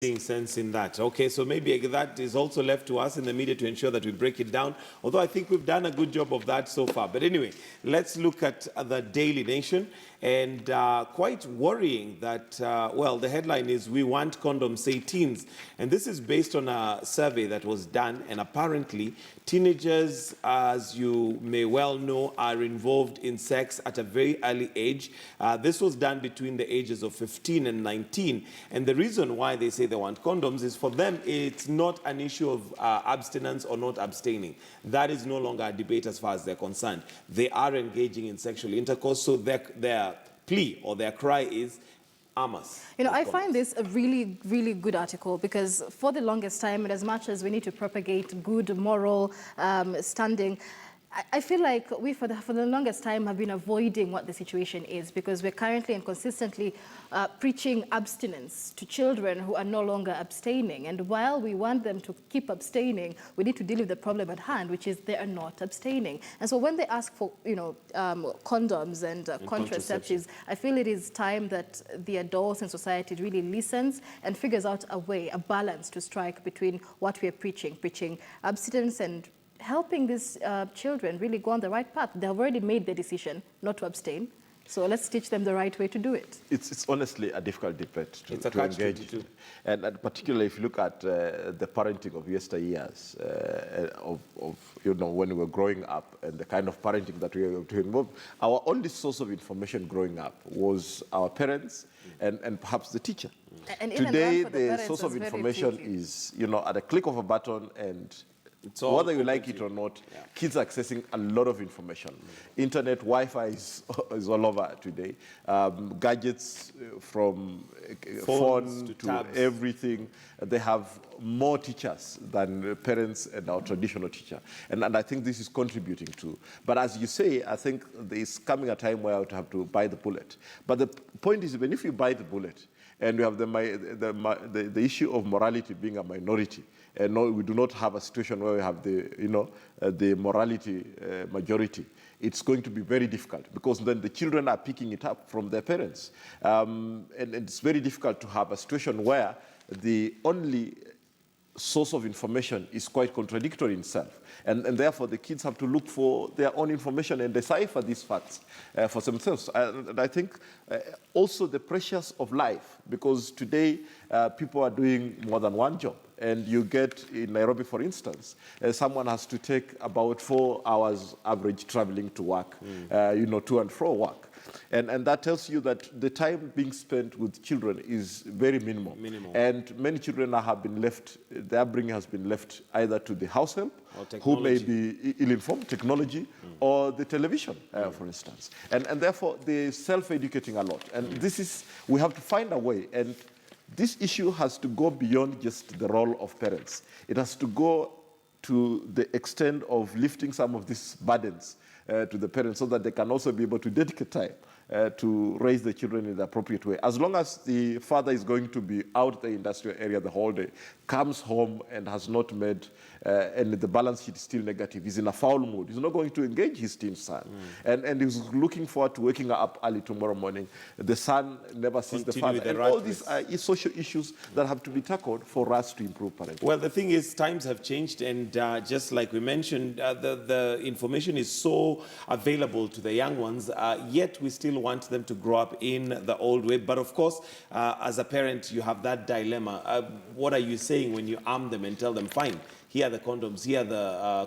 Seeing sense in that. Okay, so maybe that is also left to us in the media to ensure that we break it down, although I think we've done a good job of that so far. But anyway, let's look at the Daily Nation, and quite worrying that, well, the headline is "We Want Condoms, Say Teens," and this is based on a survey that was done, and apparently teenagers, as you may well know, are involved in sex at a very early age. This was done between the ages of 15 and 19, and the reason why they say they want condoms is for them it's not an issue of abstinence or not abstaining. That is no longer a debate as far as they're concerned. They are engaging in sexual intercourse, so their plea or their cry is Amas. You know, I find this a really, really good article because for the longest time, and as much as we need to propagate good moral standing, I feel like we, for the longest time, have been avoiding what the situation is because we're currently and consistently preaching abstinence to children who are no longer abstaining. And while we want them to keep abstaining, we need to deal with the problem at hand, which is they are not abstaining. And so when they ask for, you know, condoms and contraceptives, I feel it is time that the adults in society really listens and figures out a way, a balance to strike between what we are preaching abstinence and helping these children really go on the right path. They've already made the decision not to abstain. So let's teach them the right way to do it. It's honestly a difficult debate to engage. And particularly if you look at the parenting of yesteryears, of you know, when we were growing up and the kind of parenting that we were involved, our only source of information growing up was our parents and perhaps the teacher. And today, the source of information is, you know, at a click of a button, and whether you like it or not, kids are accessing a lot of information. Internet, Wi-Fi is all over today. Gadgets from phone to everything. They have more teachers than parents and our traditional teacher. And I think this is contributing to. But as you say, I think there's coming a time where we have to buy the bullet. But the point is, even if you buy the bullet, and we have the issue of morality being a minority, and no, we do not have a situation where we have the morality majority. It's going to be very difficult because then the children are picking it up from their parents. And it's very difficult to have a situation where the only source of information is quite contradictory in itself. And therefore, the kids have to look for their own information and decipher these facts for themselves. And I think also the pressures of life, because today people are doing more than one job. And you get, in Nairobi, for instance, someone has to take about 4 hours average traveling to work, you know, to and fro work. And that tells you that the time being spent with children is very minimal. And many children have been left, their upbringing has been left either to the house help, who may be ill-informed, technology, or the television, for instance. And therefore, they're self-educating a lot. And this is, we have to find a way. And this issue has to go beyond just the role of parents. It has to go to the extent of lifting some of these burdens to the parents so that they can also be able to dedicate time to raise the children in the appropriate way. As long as the father is going to be out the industrial area the whole day, comes home and has not made, and the balance sheet is still negative, he's in a foul mood, he's not going to engage his teen son. And he's looking forward to waking up early tomorrow morning. The son never sees the father. And all these are social issues that have to be tackled for us to improve parenting. Well, the thing is, times have changed, and just like we mentioned, the information is so available to the young ones, yet we still want them to grow up in the old way. But of course, as a parent, you have that dilemma. What are you saying when you arm them and tell them, fine, here are the condoms, here are the